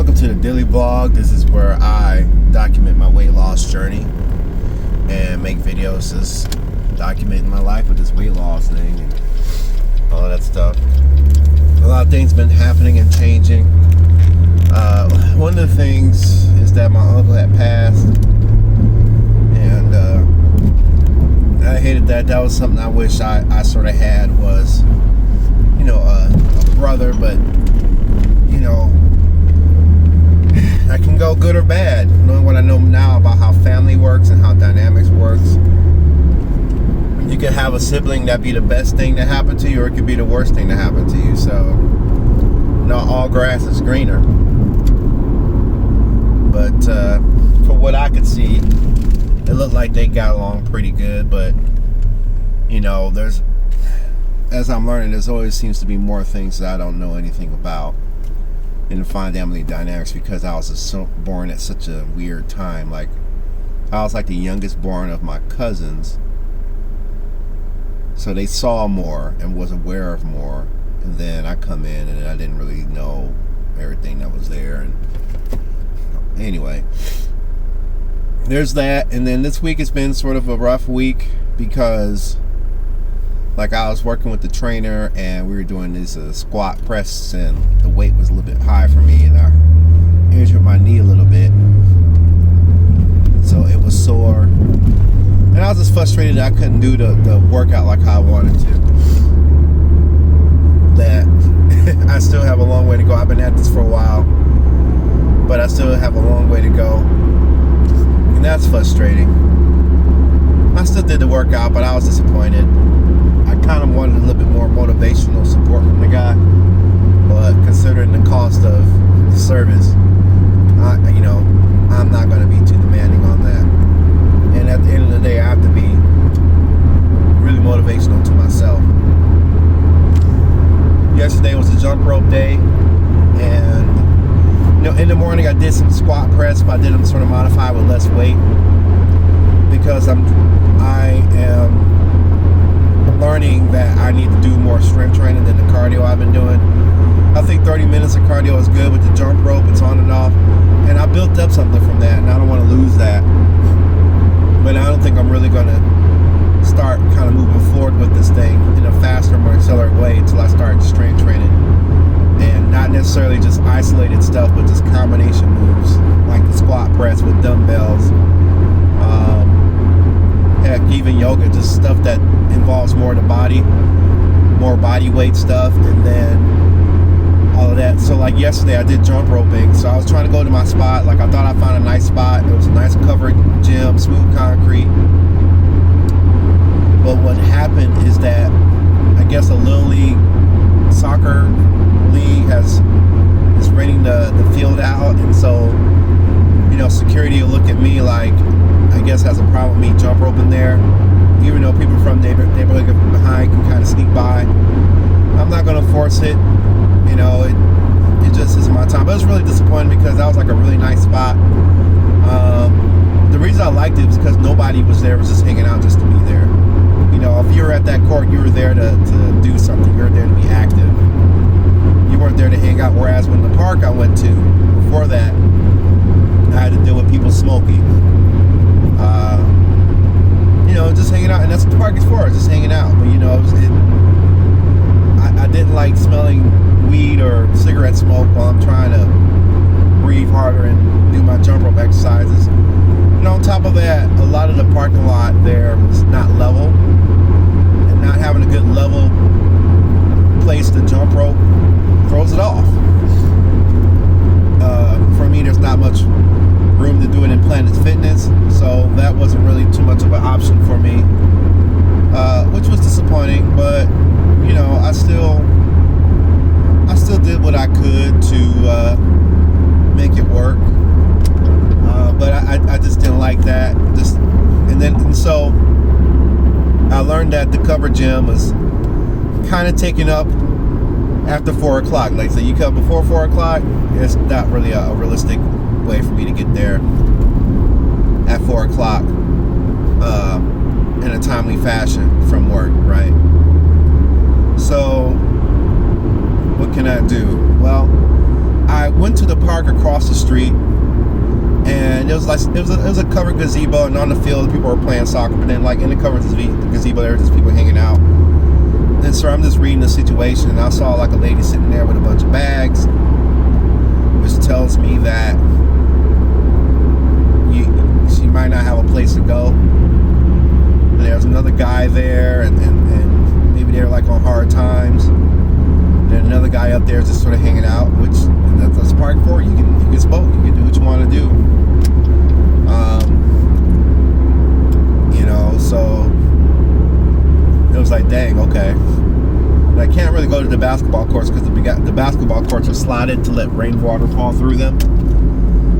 Welcome to the Daily Vlog. This is where I document my weight loss journey and make videos just documenting my life with this weight loss thing and all of that stuff. A lot of things been happening and changing. One of the things is that my uncle had passed, and I hated that. That was something I wish I sort of had, was, you know, a brother, but, you know, that can go good or bad. Knowing what I know now about how family works and how dynamics works, you could have a sibling that be the best thing to happen to you, or it could be the worst thing to happen to you. So, not all grass is greener. But from what I could see, it looked like they got along pretty good. But, you know, as I'm learning, there's always seems to be more things that I don't know anything about in the family dynamics, because I was just born at such a weird time. Like, I was like the youngest born of my cousins, so they saw more and was aware of more, and then I come in and I didn't really know everything that was there. And anyway, there's that. And then this week has been sort of a rough week, because like I was working with the trainer and we were doing this squat press, and the weight was a little bit high for me, and I injured my knee a little bit, so it was sore, and I was just frustrated that I couldn't do the workout like how I wanted to. That I still have a long way to go. I've been at this for a while, but I still have a long way to go, and that's frustrating. I still did the workout, but I was disappointed. I kind of wanted a little bit more motivational support from the guy, but considering the cost of the service, I'm not going to be too demanding on that. And at the end of the day, I have to be really motivational to myself. Yesterday was a jump rope day, and in the morning I did some squat press, but I did them sort of modified with less weight, because I am learning that I need to do more strength training than the cardio I've been doing. I think 30 minutes of cardio is good with the jump rope. It's on and off, and I built up something from that, and I don't want to lose that. But I don't think I'm really going to start kind of moving forward with this thing in a faster, more accelerated way until I start strength training, and not necessarily just isolated stuff, but just combination moves like the squat press with dumbbells. Heck, even yoga, just stuff that involves more of the body, more body weight stuff, and then all of that. So like yesterday I did jump roping, so I was trying to go to my spot. Like, I thought I found a nice spot. It was a nice covered gym, smooth concrete. But what happened is that I guess a Little League soccer league is renting the field out, and so security will look at me like, I guess, has a problem with me jump roping there, even though people from neighborhood behind can kind of sneak by. I'm not going to force it. It just isn't my time. But it was really disappointing, because that was like a really nice spot. The reason I liked it was because nobody was there, was just hanging out just to be there. If you were at that court, you were there to do something. You were there to be active. You weren't there to hang out. Whereas when the park I went to before that, I had to deal with people smoking. Just hanging out, and that's what the park is for, just hanging out. But I didn't like smelling weed or cigarette smoke while I'm trying to breathe harder and do my jump rope exercises. And on top of that, a lot of the parking lot there was not level, and not having a good level place to jump rope throws it off. For me, there's not much room to do it in Planet Fitness, so that wasn't really too much of an option for me, which was disappointing. But I still did what I could to make it work. But I just didn't like that. And so I learned that the cover gym was kind of taken up after 4 o'clock. Like, so you come before 4 o'clock, it's not really a realistic way for me to get there at 4 o'clock in a timely fashion from work, right? So what can I do? Well, I went to the park across the street, and it was a covered gazebo, and on the field people were playing soccer. But then, like in the covered gazebo, there were just people hanging out. And so I'm just reading the situation, and I saw like a lady sitting there with a bunch of bags, which tells me that she might not have a place to go. And there's another guy there, and maybe they're like on hard times. Then another guy up there is just sort of hanging out, which that's park for. You can smoke, you can do what you want to do. So it was like, dang, okay. And I can't really go to the basketball courts because the basketball courts are slotted to let rainwater fall through them.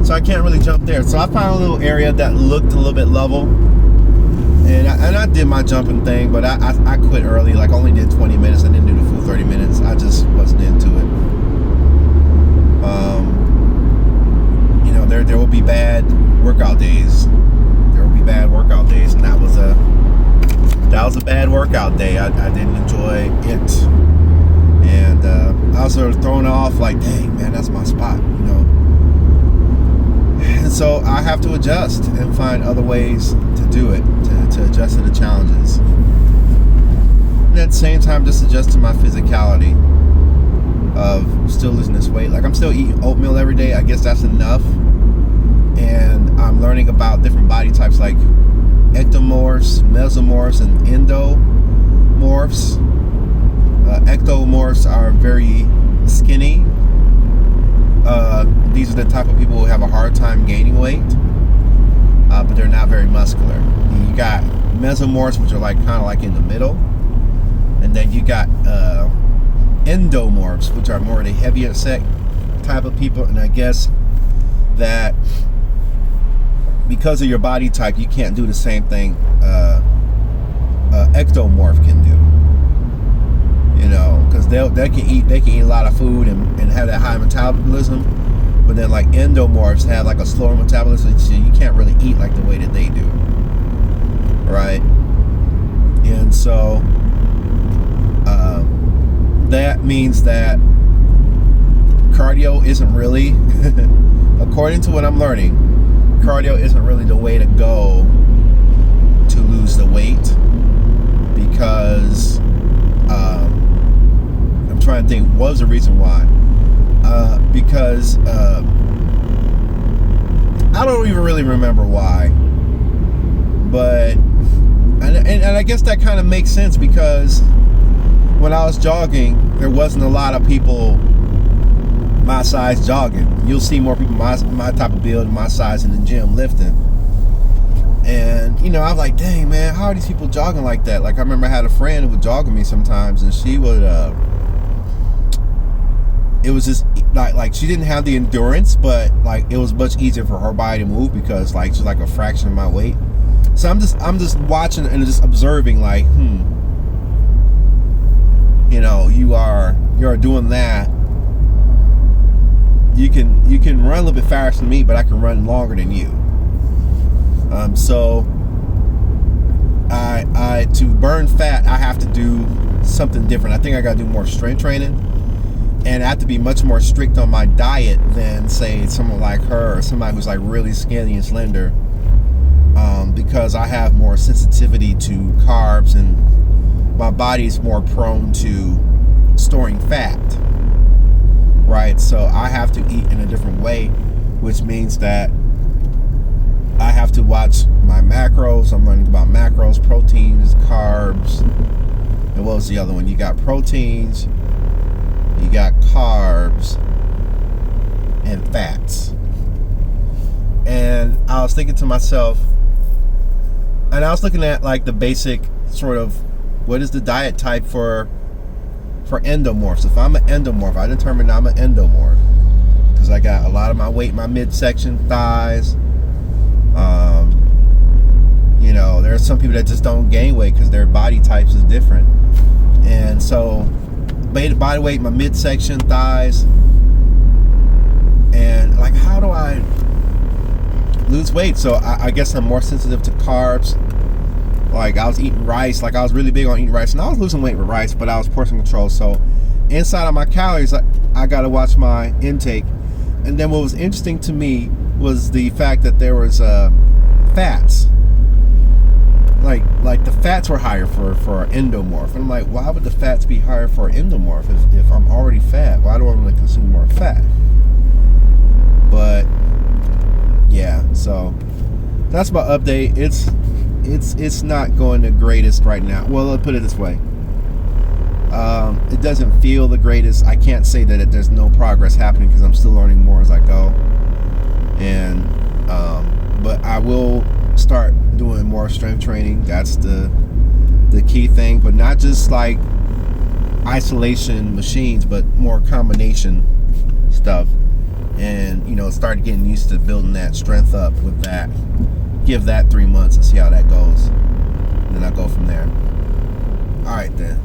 So I can't really jump there. So I found a little area that looked a little bit level. And I did my jumping thing, but I quit early. Like, I only did 20 minutes. I didn't do the full 30 minutes. I just wasn't into it. There will be bad workout days. There will be bad workout days, and that was a bad workout day. I didn't enjoy it, and I was sort of thrown off. Like, dang, man, that's my spot, And so I have to adjust and find other ways to do it, to adjust to the challenges. And at the same time, just adjust to my physicality of still losing this weight. Like, I'm still eating oatmeal every day. I guess that's enough. And I'm learning about different body types like ectomorphs, mesomorphs, and endomorphs. Ectomorphs are very skinny. These are the type of people who have a hard time gaining weight, but they're not very muscular. You got mesomorphs, which are like kind of like in the middle, and then you got endomorphs, which are more the heavier set type of people. And I guess that because of your body type, you can't do the same thing ectomorph can do. Because they can eat a lot of food and have that high metabolism, but then like endomorphs have like a slower metabolism, so you can't really eat like the way that they do, right? And so that means that cardio isn't really, according to what I'm learning, cardio isn't really the way to go to lose the weight, because I'm trying to think what was the reason why. Because I don't even really remember why, but and I guess that kind of makes sense, because when I was jogging, there wasn't a lot of people my size jogging. You'll see more people my type of build, my size in the gym lifting. And I was like, dang, man, how are these people jogging like that? Like, I remember I had a friend who would jog with me sometimes, and she would it was just like she didn't have the endurance, but like it was much easier for her body to move because like she's like a fraction of my weight. So I'm just watching and just observing, like, you're doing that. You can run a little bit faster than me, but I can run longer than you. So I to burn fat, I have to do something different. I think I got to do more strength training, and I have to be much more strict on my diet than, say, someone like her or somebody who's like really skinny and slender, because I have more sensitivity to carbs, and my body's more prone to storing fat, right? So I have to eat in a different way, which means that I have to watch my macros. I'm learning about macros, proteins, carbs, and what was the other one? You got proteins, you got carbs, and fats. And I was thinking to myself, and I was looking at like the basic sort of, what is the diet type for endomorphs? If I'm an endomorph, I determined I'm an endomorph because I got a lot of my weight in my midsection, thighs. There are some people that just don't gain weight because their body types is different. And so body weight, my midsection, thighs, and like, how do I lose weight? So I guess I'm more sensitive to carbs. Like, I was eating rice, like I was really big on eating rice, and I was losing weight with rice, but I was portion control. So inside of my calories, I got to watch my intake. And then what was interesting to me was the fact that there was fats. Like the fats were higher for endomorph. And I'm like, why would the fats be higher for endomorph if I'm already fat? Why do I want to consume more fat? But yeah, so that's my update. It's not going the greatest right now. Well, let's put it this way. It doesn't feel the greatest. I can't say that there's no progress happening because I'm still learning more as I go. And but I will start doing more strength training. That's the key thing. But not just like isolation machines, but more combination stuff. And start getting used to building that strength up with that. Give that 3 months and see how that goes. And then I'll go from there. All right then.